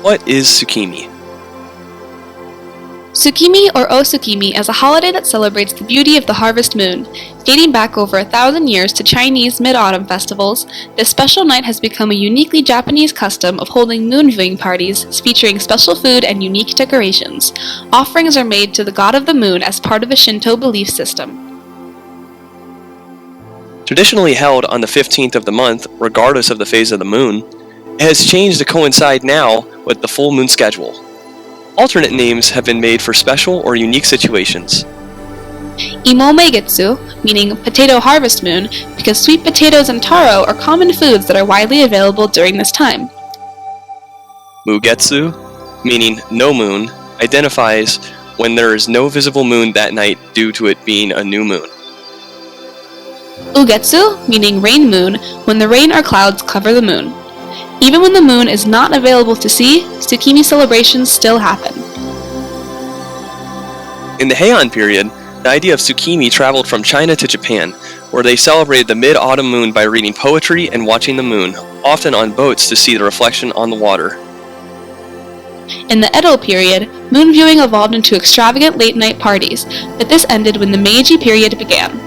What is Tsukimi? Tsukimi or Otsukimi is a holiday that celebrates the beauty of the harvest moon. Dating back over 1,000 years to Chinese mid-autumn festivals, this special night has become a uniquely Japanese custom of holding moon viewing parties featuring special food and unique decorations. Offerings are made to the god of the moon as part of a Shinto belief system. Traditionally held on the 15th of the month, regardless of the phase of the moon, it has changed to coincide now with the full moon schedule. Alternate names have been made for special or unique situations. Imo Meigetsu, meaning potato harvest moon, because sweet potatoes and taro are common foods that are widely available during this time. Mugetsu, meaning no moon, identifies when there is no visible moon that night due to it being a new moon. Ugetsu, meaning rain moon, when the rain or clouds cover the moon. Even when the moon is not available to see, Tsukimi celebrations still happen. In the Heian period, the idea of Tsukimi traveled from China to Japan, where they celebrated the mid-autumn moon by reading poetry and watching the moon, often on boats to see the reflection on the water. In the Edo period, moon viewing evolved into extravagant late-night parties, but this ended when the Meiji period began.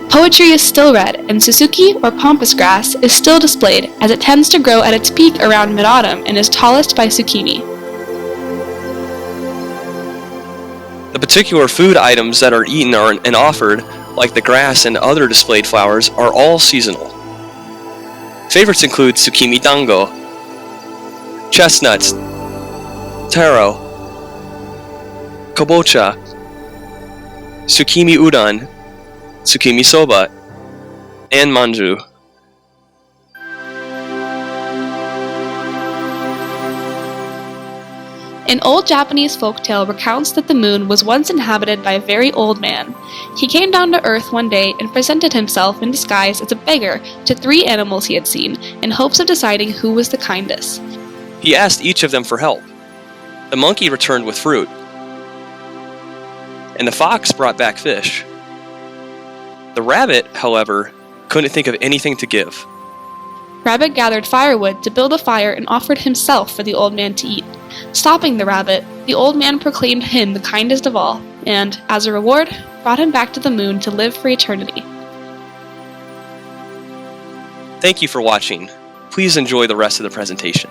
Poetry is still read, and Suzuki, or pampas grass, is still displayed, as it tends to grow at its peak around mid-autumn and is tallest by Tsukimi. The particular food items that are eaten and offered, like the grass and other displayed flowers, are all seasonal. Favorites include Tsukimi dango, chestnuts, taro, kabocha, Tsukimi udon, Tsukimi soba, and manju. An old Japanese folktale recounts that the moon was once inhabited by a very old man. He came down to earth one day and presented himself in disguise as a beggar to 3 animals he had seen, in hopes of deciding who was the kindest. He asked each of them for help. The monkey returned with fruit, and the fox brought back fish. The rabbit, however, couldn't think of anything to give. Rabbit gathered firewood to build a fire and offered himself for the old man to eat. Stopping the rabbit, the old man proclaimed him the kindest of all, and, as a reward, brought him back to the moon to live for eternity. Thank you for watching. Please enjoy the rest of the presentation.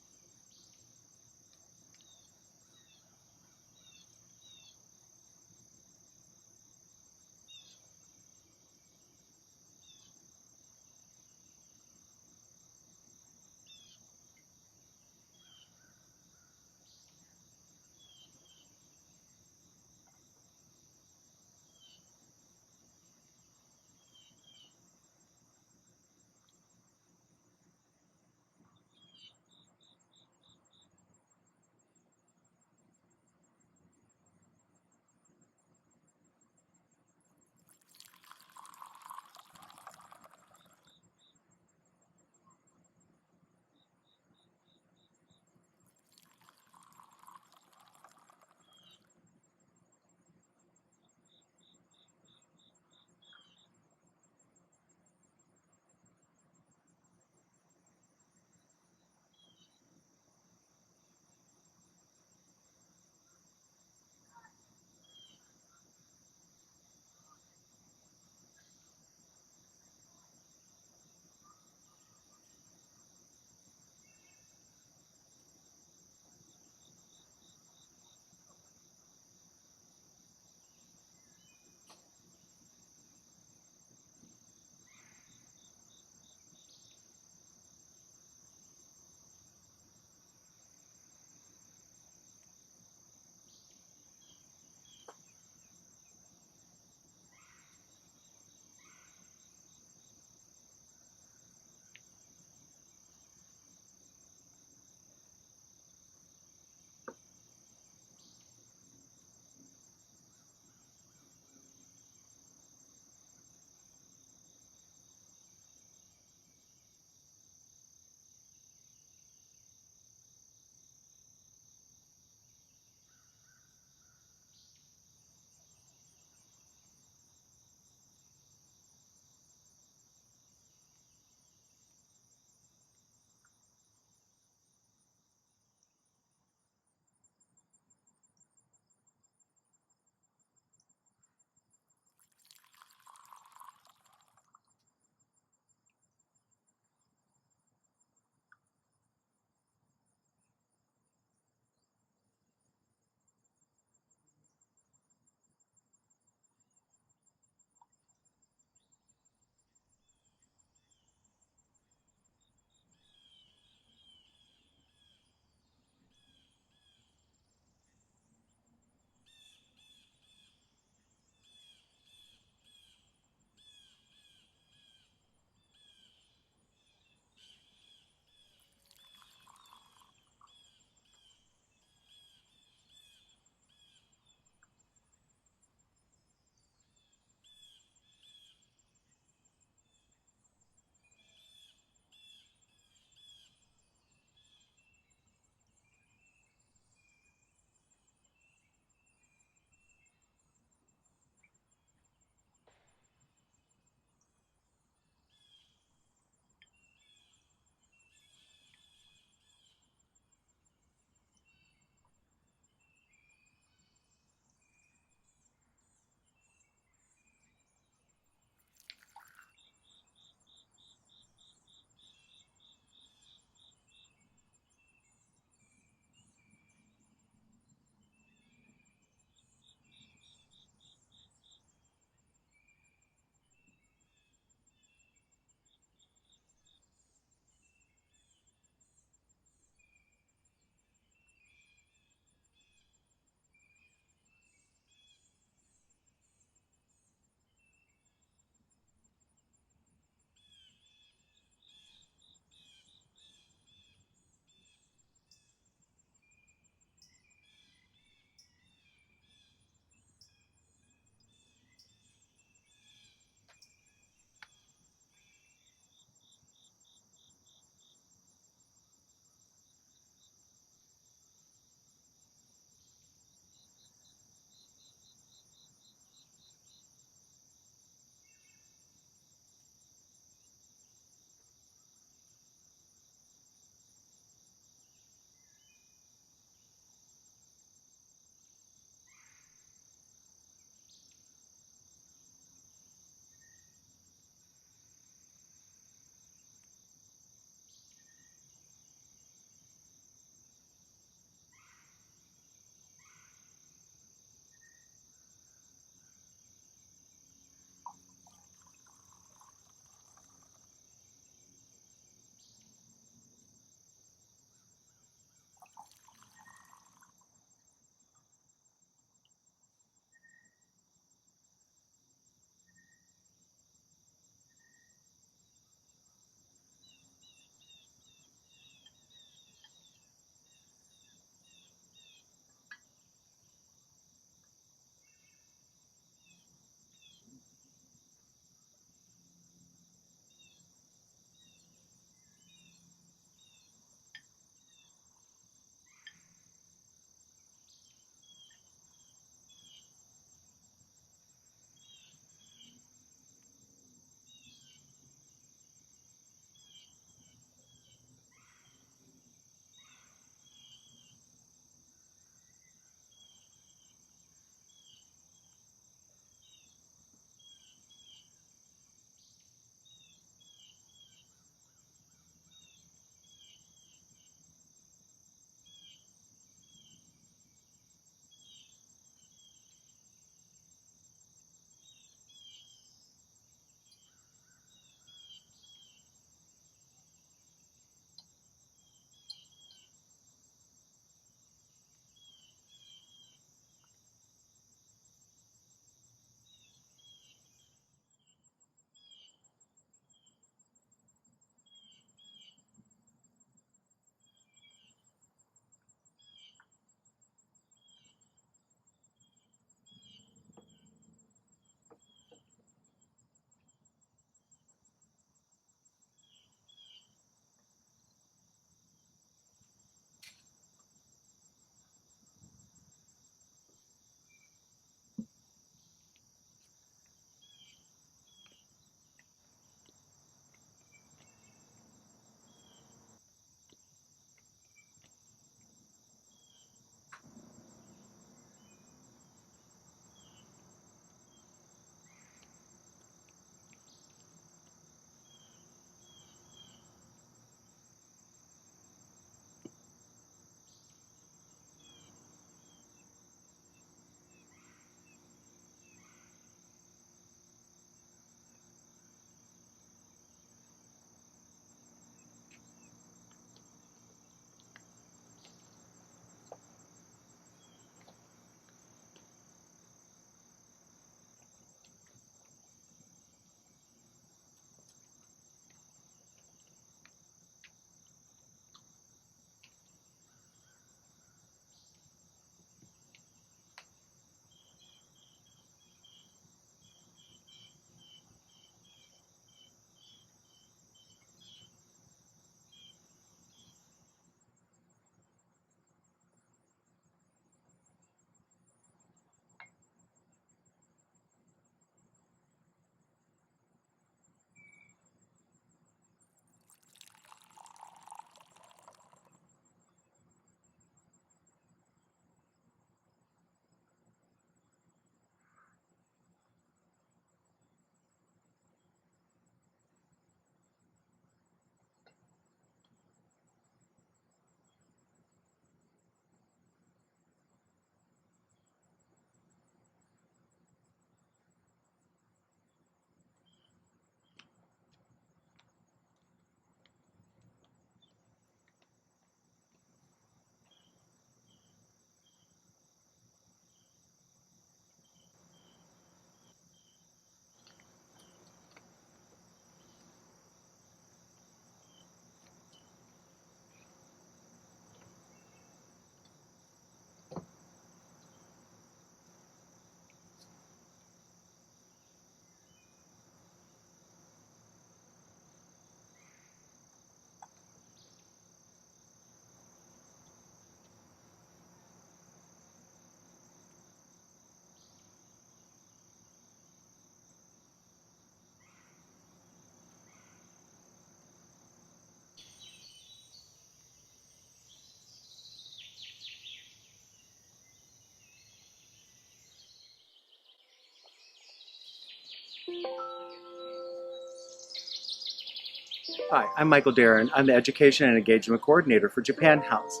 Hi, I'm Michael Darren. I'm the Education and Engagement Coordinator for Japan House.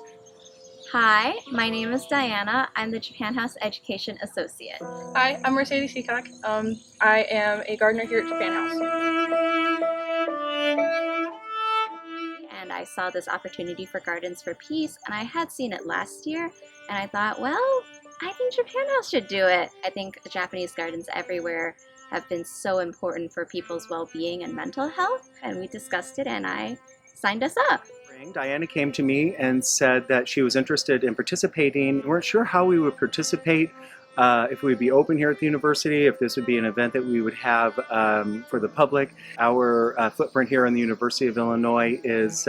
Hi, my name is Diana. I'm the Japan House Education Associate. Hi, I'm Mercedes Seacock. I am a gardener here at Japan House. And I saw this opportunity for Gardens for Peace, and I had seen it last year, and I thought, well, I think Japan House should do it. I think Japanese gardens everywhere have been so important for people's well-being and mental health, and we discussed it, and I signed us up. Diana came to me and said that she was interested in participating. We weren't sure how we would participate, if we would be open here at the university, if this would be an event that we would have for the public. Our footprint here in the University of Illinois is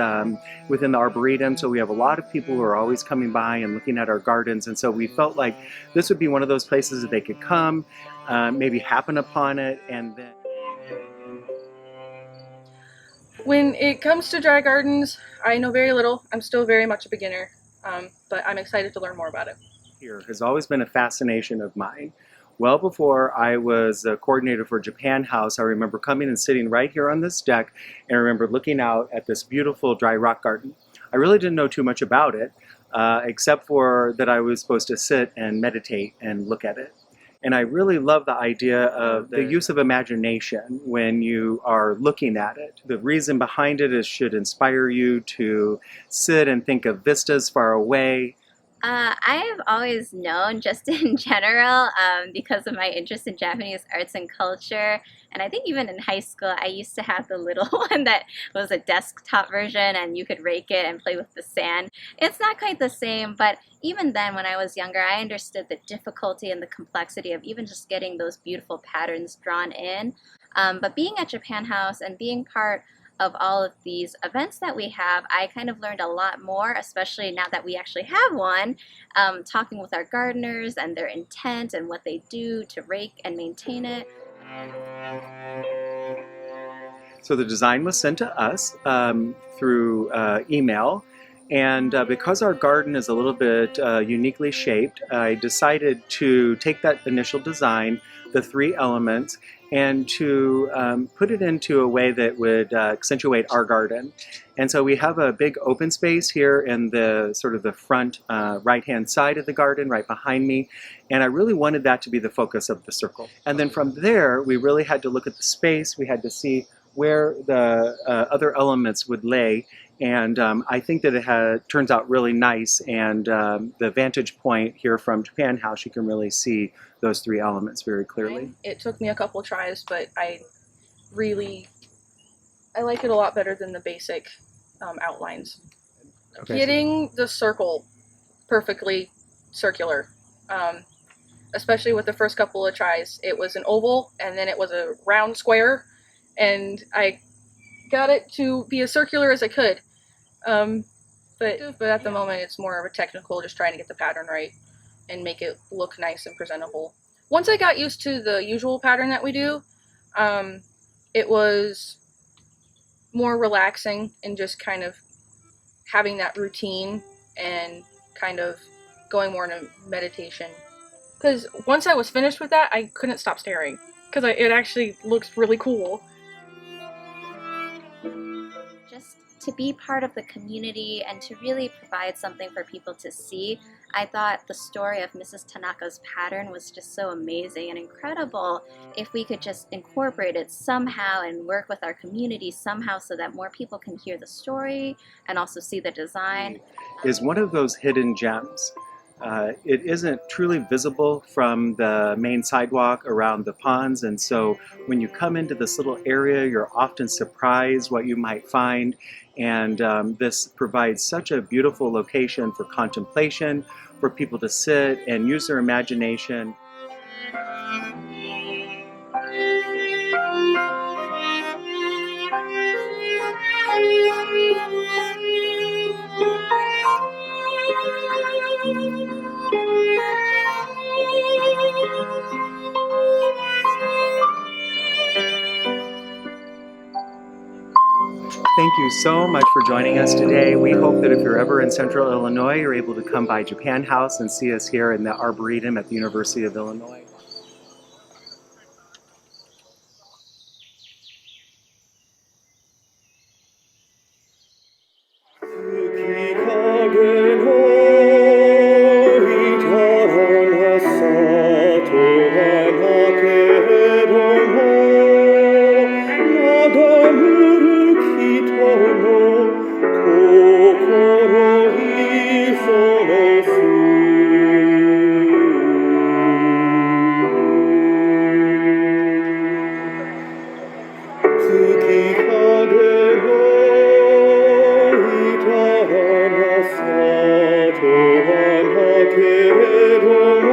within the Arboretum, so we have a lot of people who are always coming by and looking at our gardens, and so we felt like this would be one of those places that they could come, maybe happen upon it, and then... When it comes to dry gardens, I know very little. I'm still very much a beginner, but I'm excited to learn more about it. Here has always been a fascination of mine. Well before I was a coordinator for Japan House, I remember coming and sitting right here on this deck, and I remember looking out at this beautiful dry rock garden. I really didn't know too much about it, except for that I was supposed to sit and meditate and look at it. And I really love the idea of the use of imagination when you are looking at it. The reason behind it is should inspire you to sit and think of vistas far away. I have always known, just in general, because of my interest in Japanese arts and culture, and I think even in high school I used to have the little one that was a desktop version and you could rake it and play with the sand. It's not quite the same, but even then when I was younger I understood the difficulty and the complexity of even just getting those beautiful patterns drawn in. But being at Japan House and being part of all of these events that we have, I kind of learned a lot more, especially now that we actually have one, talking with our gardeners and their intent and what they do to rake and maintain it. So the design was sent to us through email, and because our garden is a little bit uniquely shaped, I decided to take that initial design, the three elements, and to put it into a way that would accentuate our garden. And so we have a big open space here in the sort of the front right-hand side of the garden, right behind me, and I really wanted that to be the focus of the circle. And then from there, we really had to look at the space, we had to see where the other elements would lay, and I think that it turns out really nice, and the vantage point here from Japan House, you can really see those three elements very clearly. It took me a couple tries, but I like it a lot better than the basic outlines. Okay. Getting the circle perfectly circular, especially with the first couple of tries. It was an oval and then it was a round square, and I got it to be as circular as I could. But at the moment it's more of a technical, just trying to get the pattern right and make it look nice and presentable. Once I got used to the usual pattern that we do, it was more relaxing and just kind of having that routine and kind of going more into meditation. Because once I was finished with that, I couldn't stop staring because it actually looks really cool. Just to be part of the community and to really provide something for people to see, I thought the story of Mrs. Tanaka's pattern was just so amazing and incredible. If we could just incorporate it somehow and work with our community somehow so that more people can hear the story and also see the design. Is one of those hidden gems. It isn't truly visible from the main sidewalk around the ponds, and so when you come into this little area, you're often surprised what you might find, and this provides such a beautiful location for contemplation, for people to sit and use their imagination. Thank you so much for joining us today. We hope that if you're ever in Central Illinois, you're able to come by Japan House and see us here in the Arboretum at the University of Illinois. 동안하게 되도록